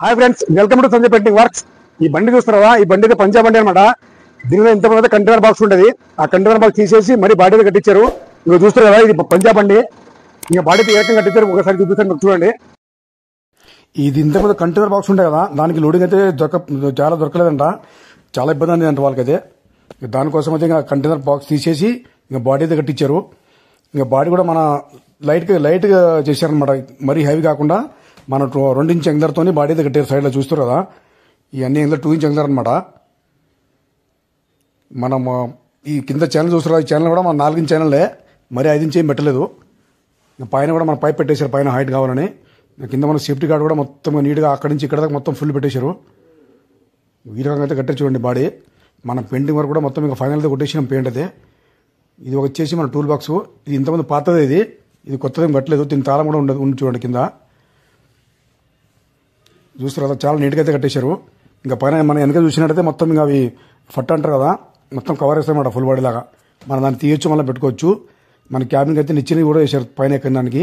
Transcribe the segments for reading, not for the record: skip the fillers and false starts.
Hi friends, welcome to Sanjay painting works. ఈ బండి చూస్తున్నారా? ఈ బండి అయితే పంజాబ్ బండి అనమాట. దీనిలో ఇంతమంది కంటైనర్ బాక్స్ ఉంటుంది. ఆ కంటైనర్ బాక్స్ తీసేసి మరి బాడీ కట్టించారు. ఇంకా చూస్తారు కదా, ఇది పంజాబ్ బండి. ఇంకా బాడీ ఏకం కట్టించారు. ఒకసారి చూపిస్తాను, చూడండి. ఇది ఇంతమంది కంటైనర్ బాక్స్ ఉంటాయి కదా, దానికి లోడింగ్ అయితే చాలా దొరకలేదంట. చాలా ఇబ్బంది అండి అంట వాళ్ళకైతే. దానికోసం అయితే ఇంకా కంటైనర్ బాక్స్ తీసేసి ఇంకా బాడీ అయితే కట్టించారు. ఇంకా బాడీ కూడా మన లైట్గా చేశారనమాట. మరీ హెవీ కాకుండా మన 2 ఇంచ్ ఎంగలర్తో బాడీ అయితే కట్టారు. సైడ్లో చూస్తారు కదా, ఇవన్నీ ఎంగలర్ 2 ఇంచ్ ఎంగలర్ అనమాట. మనం ఈ కింద ఛానల్ చూస్తారు, ఈ ఛానల్ కూడా మన 4 ఇంచ్ ఛానల్లే, మరీ 5 ఇంచ్ ఏం పెట్టలేదు. పైన కూడా మన పైప్ పెట్టేశారు, పైన హైట్ కావాలని. కింద మన సేఫ్టీ గార్డ్ కూడా మొత్తం నీట్గా అక్కడి నుంచి ఇక్కడ దాకా మొత్తం ఫుల్ పెట్టేశారు. ఈ రకంగా అయితే కట్టారు చూడండి బాడీ. మన పెయింటింగ్ వర్క్ కూడా మొత్తం ఇంకా ఫైనల్తో కొట్టేసినాం పెయింట్ అయితే. ఇది వచ్చేసి మన టూల్ బాక్స్. ఇది ఇంతమంది పాతది, ఇది కొత్తదేం కట్టలేదు. దీని తాళం కూడా ఉంది చూడండి కింద. చూస్తారు కదా, చాలా నీట్గా అయితే కట్టేశారు. ఇంకా పైన మన వెనక చూసినట్టయితే మొత్తం ఇంకా అవి ఫట్ అంటారు కదా, మొత్తం కవర్ వేస్తాయన్నమాట ఫుల్ బాడీ లాగా. మనం దాన్ని తీయొచ్చు, మళ్ళీ పెట్టుకోవచ్చు. మన క్యాబిన్కి అయితే నిచ్చెన కూడా వేశారు పైన ఎక్కడానికి.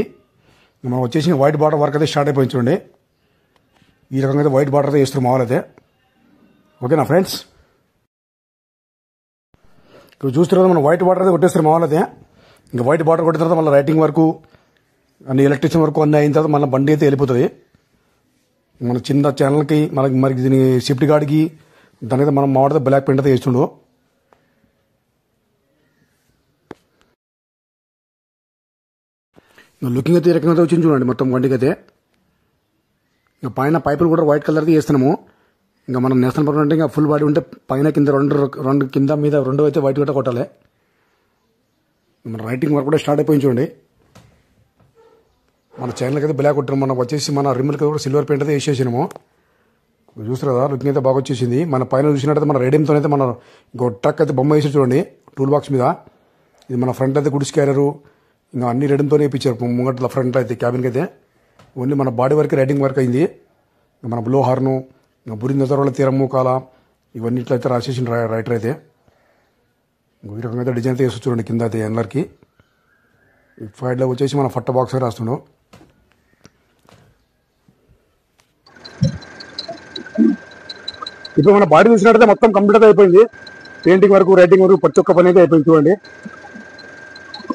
మనం వచ్చేసి వైట్ బార్డర్ వర్క్ అయితే స్టార్ట్ అయిపోయింది చూడండి. ఈ రకంగా అయితే వైట్ బార్డర్ అయితే వేస్తారు మామూలు అయితే. ఓకేనా ఫ్రెండ్స్? ఇక్కడ చూస్తున్నారు మనం వైట్ బార్డర్ అయితే కొట్టేస్తారు మామూలు అయితే. ఇంకా వైట్ బార్డర్ కొట్టిన తర్వాత మళ్ళీ రైటింగ్ వరకు అన్ని ఎలక్ట్రిషియన్ వరకు అన్నీ అయిన తర్వాత మళ్ళీ బండి అయితే వెళ్ళిపోతుంది. మన చిన్న ఛానల్కి మరి దీని సేఫ్టీ గార్డ్కి దానికైతే మనం మామిడితే బ్లాక్ పెయింట్ అయితే వేస్తుండు. లుకింగ్ అయితే ఈ రకంగా వచ్చింది చూడండి మొత్తం బండికి అయితే. ఇంకా పైన పైపులు కూడా వైట్ కలర్ది వేస్తున్నాము. ఇంకా మనం నేషనల్ పర్మనెంట్ అంటే ఇంకా ఫుల్ బాడీ ఉంటే పైన కింద రెండు కింద మీద 2 అయితే వైట్ గట్ట కొట్టాలి. మన రైటింగ్ వర్క్ కూడా స్టార్ట్ అయిపోయింది చూడండి. మన ఛానల్కి అయితే బ్లాక్ కొట్టాము. మనకు వచ్చేసి మన రిమ్మల్కి కూడా సిల్వర్ పెయింట్ అయితే వేసేసినాము. చూస్తారు కదా, లుకింగ్ అయితే బాగా వచ్చేసింది. మన పైన చూసినట్టయితే మన రేడియంతో అయితే మన ట్రక్ అయితే బొమ్మ వేసి చూడండి టూల్ బాక్స్ మీద. ఇది మన ఫ్రంట్ అయితే గుడ్స్ క్యారియరు, ఇంకా అన్ని రేడియంతో వేయించారు ముంగట్ల ఫ్రంట్ అయితే. క్యాబిన్కి అయితే ఓన్లీ మన బాడీ వర్క్ రైటింగ్ వర్క్ అయింది. మన బ్లో హార్ను, బురిందల తీరము కాల ఇవన్నీ ఇట్లయితే రాసేసిన రైటర్ అయితే. ఈ రకంగా అయితే డిజైన్ అయితే వేసి చూడండి కింద అయితే ఎన్లర్కి. ఫైడ్లో వచ్చేసి మన ఫట్ట బాక్స్ రాస్తున్నాం. ఇప్పుడు మన బాడీ చూసినట్టయితే మొత్తం కంప్లీట్ అయిపోయింది. పెయింటింగ్ వరకు రైటింగ్ వరకు ప్రతి ఒక్క పని అయితే అయిపోయింది చూడండి.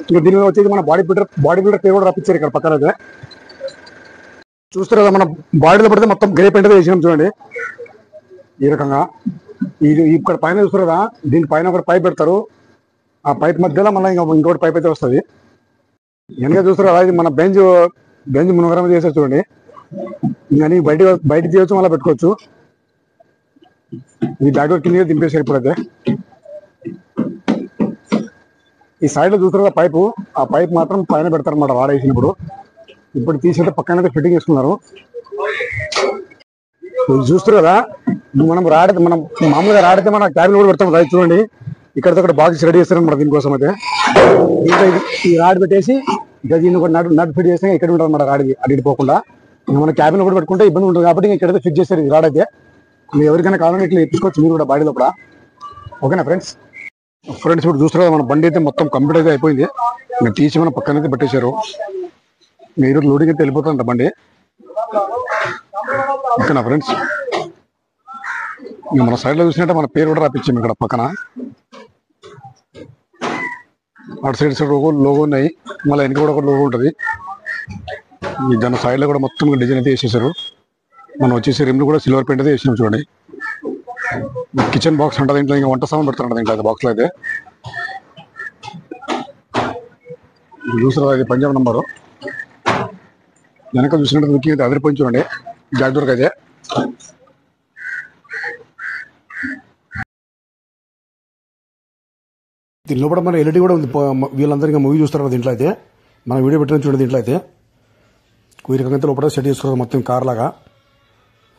ఇంకా దీని మీద వచ్చేసి మన బాడీ బిల్డర్ పేరు కూడా రప్పించారు ఇక్కడ పక్కన అయితే. చూస్తారు కదా, మన బాడీలో పడితే మొత్తం గ్రే పెయింట్ అయితే వేసినాం చూడండి ఈ రకంగా. ఇది ఇక్కడ పైన చూస్తారు కదా, దీని పైన ఒకటి పైప్ పెడతారు. ఆ పైప్ మధ్యలో మళ్ళీ ఇంకోటి పైప్ అయితే వస్తుంది. వెనక చూస్తారు కదా, ఇది మన బెంచ్ మునగరం చేసేది చూడండి. ఇంకా బయట తీయవచ్చు, మళ్ళీ పెట్టుకోవచ్చు. ఇది బ్యాక్ కింద దింపేసారు ఇప్పుడైతే. ఈ సైడ్ లో చూస్తారు కదా పైపు, ఆ పైప్ మాత్రం పైన పెడతారు అనమాట వాడేసినప్పుడు. ఇప్పుడు తీసేట పక్కన ఫిట్టింగ్ చేసుకున్నారు. చూస్తారు కదా, మనం మామూలుగా రాడితే మన క్యాబిన్ కూడా పెడతాం కదా చూడండి. ఇక్కడ బాక్స్ రెడీ చేస్తారనమాట దీనికోసం అయితే. ఇంకా ఈ రాడ్ పెట్టేసి ఇంకా దీన్ని ఒక నట్ ఫిట్ చేస్తే ఇక్కడ ఉంటుంది అన్నమాట రాడికి అడిగి పోకుండా. మన క్యాబిన్ కూడా పెట్టుకుంటే ఇబ్బంది ఉంటుంది కాబట్టి ఇక్కడైతే ఫిట్ చేస్తారు ఈ రాడ్ అయితే. మీరు ఎవరికైనా కావాలంటే ఇట్లా ఎత్తుకోవచ్చు మీరు కూడా బాడీలో కూడా. ఓకేనా ఫ్రెండ్స్? ఇప్పుడు చూస్తారు కదా, మన బండి అయితే మొత్తం కంప్లీట్ అయితే అయిపోయింది. ఇంకా తీసి మన పక్కన అయితే పెట్టేశారు. మీరు లోడింగ్ అయితే వెళ్ళిపోతుందంట బండి. ఓకేనా ఫ్రెండ్స్? ఇంకా మన సైడ్లో చూసినట్టే మన పేరు కూడా రాపించాము ఇక్కడ పక్కన. అటు సైడ్ లోగో ఉన్నాయి, మళ్ళీ వెనక కూడా ఒక లోగో ఉంటుంది. దాని సైడ్లో కూడా మొత్తం డిజైన్ అయితే వేసేసారు. మనం వచ్చేసి రిమ్లు కూడా సిల్వర్ పెయింట్ అయితే వేసినాం చూడండి. కిచెన్ బాక్స్ ఉంటుంది ఇంట్లో, ఇంకా వంట సామాన్ పెడతారు ఇంట్లో అయితే బాక్స్లో అయితే. చూసారా, ఇది పంజాబ్ నంబరు. వెనక చూసినట్టు లుకింగ్ అయితే అదిరిపోయింది చూడండి బ్యాక్ డోర్కి అయితే. దీనిలో కూడా మన ఎల్ఈడి కూడా ఉంది. వీళ్ళందరికీ మూవీ చూస్తారు కదా దీంట్లో అయితే. మన వీడియో పెట్టిన చూడండి దీంట్లో అయితే. ఈ రకంగా అయితే లోపల సెట్ చేసుకోవాలి మొత్తం కార్ లాగా.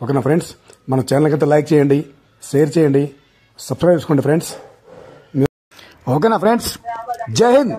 ఓకేనా ఫ్రెండ్స్? మన ఛానల్కి అయితే లైక్ చేయండి, షేర్ చేయండి, సబ్స్క్రైబ్ చేసుకోండి ఫ్రెండ్స్. ఓకేనా ఫ్రెండ్స్? జై హింద్.